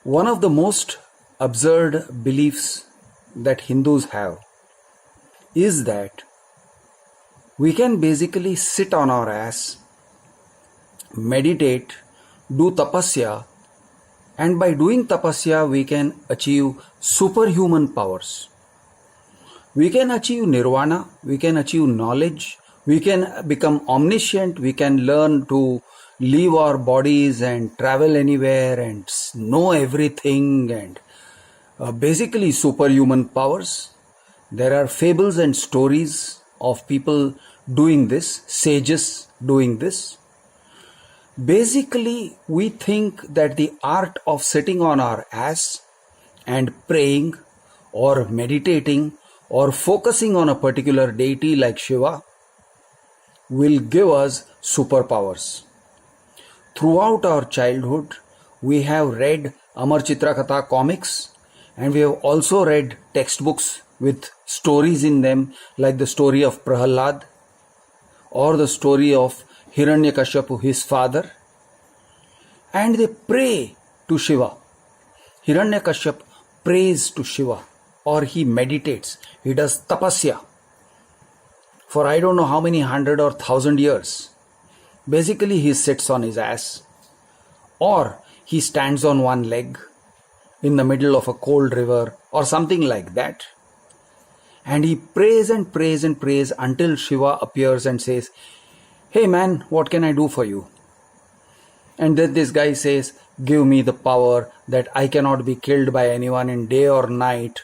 One of the most absurd beliefs that Hindus have is that we can basically sit on our ass, meditate, do tapasya, and by doing tapasya we can achieve superhuman powers. We can achieve nirvana, we can achieve knowledge, we can become omniscient, we can learn to leave our bodies and travel anywhere and know everything and basically superhuman powers. There are fables and stories of people doing this, sages doing this. Basically, we think that the art of sitting on our ass and praying or meditating or focusing on a particular deity like Shiva will give us superpowers. Throughout our childhood, we have read Amar Chitrakatha comics, and we have also read textbooks with stories in them, like the story of Prahalad or the story of Hiranyakashipu, his father, and they pray to Shiva. Hiranyakashipu prays to Shiva, or he meditates, he does tapasya for I don't know how many 100 or 1,000 years. Basically, he sits on his ass, or he stands on one leg in the middle of a cold river or something like that. And he prays and prays and prays until Shiva appears and says, "Hey man, what can I do for you?" And then this guy says, "Give me the power that I cannot be killed by anyone in day or night,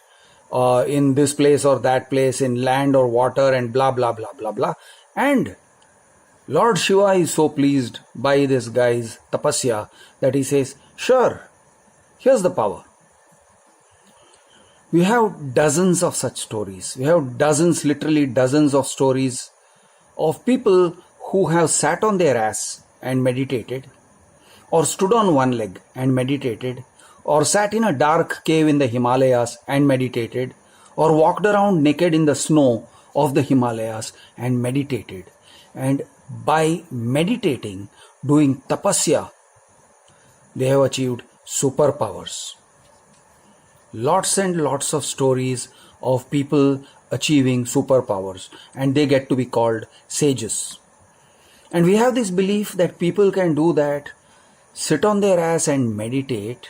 in this place or that place, in land or water, and blah blah blah blah blah." And Lord Shiva is so pleased by this guy's tapasya that he says, "Sure, here's the power." We have dozens of such stories. We have dozens, literally dozens of stories of people who have sat on their ass and meditated, or stood on one leg and meditated, or sat in a dark cave in the Himalayas and meditated, or walked around naked in the snow of the Himalayas and meditated. And by meditating, doing tapasya, they have achieved superpowers. Lots and lots of stories of people achieving superpowers, and they get to be called sages. And we have this belief that people can do that, sit on their ass and meditate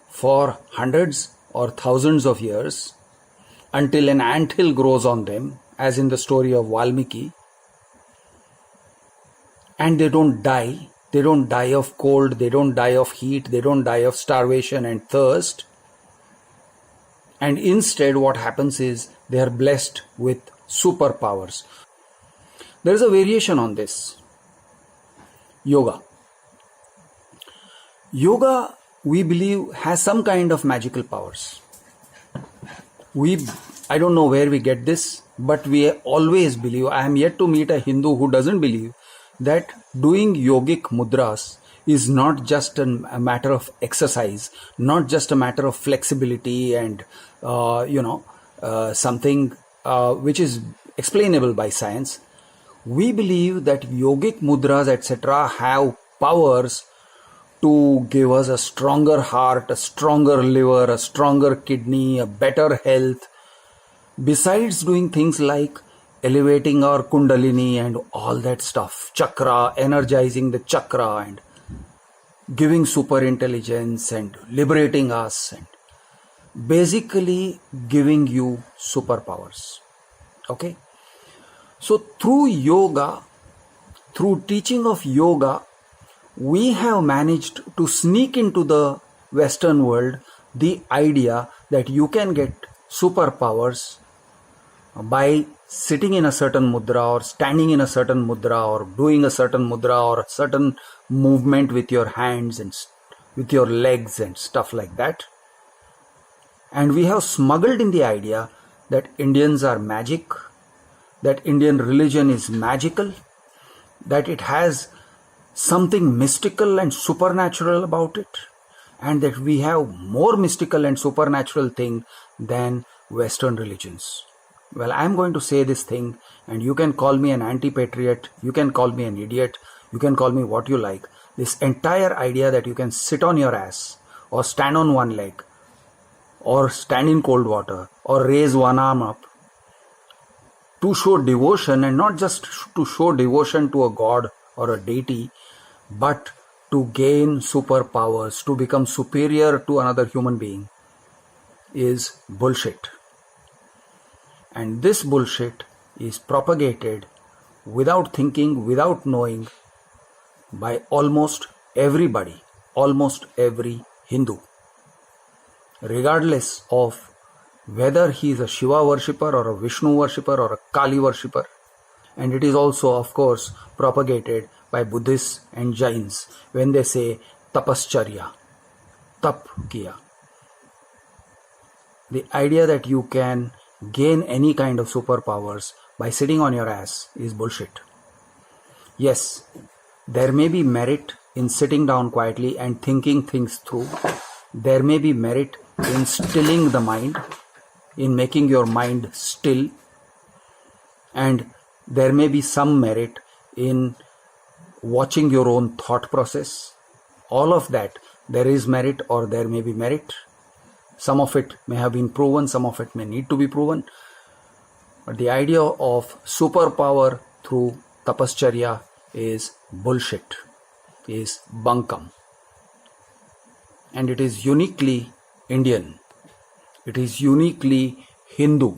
for hundreds or thousands of years until an anthill grows on them, as in the story of Valmiki, and they don't die. They don't die of cold, they don't die of heat, they don't die of starvation and thirst. And instead what happens is they are blessed with superpowers. There is a variation on this. Yoga. Yoga, we believe, has some kind of magical powers. I don't know where we get this, but we always believe, I am yet to meet a Hindu who doesn't believe that doing yogic mudras is not just a matter of exercise, not just a matter of flexibility and something which is explainable by science. We believe that yogic mudras, etc., have powers to give us a stronger heart, a stronger liver, a stronger kidney, a better health. Besides doing things like elevating our kundalini and all that stuff, chakra, energizing the chakra and giving super intelligence and liberating us and basically giving you superpowers. Okay? So through yoga, through teaching of yoga, we have managed to sneak into the Western world the idea that you can get superpowers by sitting in a certain mudra or standing in a certain mudra or doing a certain mudra or a certain movement with your hands and with your legs and stuff like that. And we have smuggled in the idea that Indians are magic, that Indian religion is magical, that it has something mystical and supernatural about it, and that we have more mystical and supernatural thing than Western religions. Well, I'm going to say this thing, and you can call me an anti-patriot, you can call me an idiot, you can call me what you like. This entire idea that you can sit on your ass or stand on one leg, or stand in cold water, or raise one arm up, to show devotion, and not just to show devotion to a god or a deity, but to gain superpowers, to become superior to another human being, is bullshit. And this bullshit is propagated without thinking, without knowing, by almost everybody, almost every Hindu, regardless of whether he is a Shiva worshipper or a Vishnu worshipper or a Kali worshipper. And it is also, of course, propagated by Buddhists and Jains when they say tapascharya, tap kiya. The idea that you can gain any kind of superpowers by sitting on your ass is bullshit. Yes, there may be merit in sitting down quietly and thinking things through. There may be merit in stilling the mind, in making your mind still. And there may be some merit in watching your own thought process. All of that, there is merit or there may be merit. Some of it may have been proven, some of it may need to be proven. But the idea of superpower through tapascharya is bullshit, is bunkam. And it is uniquely Indian. It is uniquely Hindu.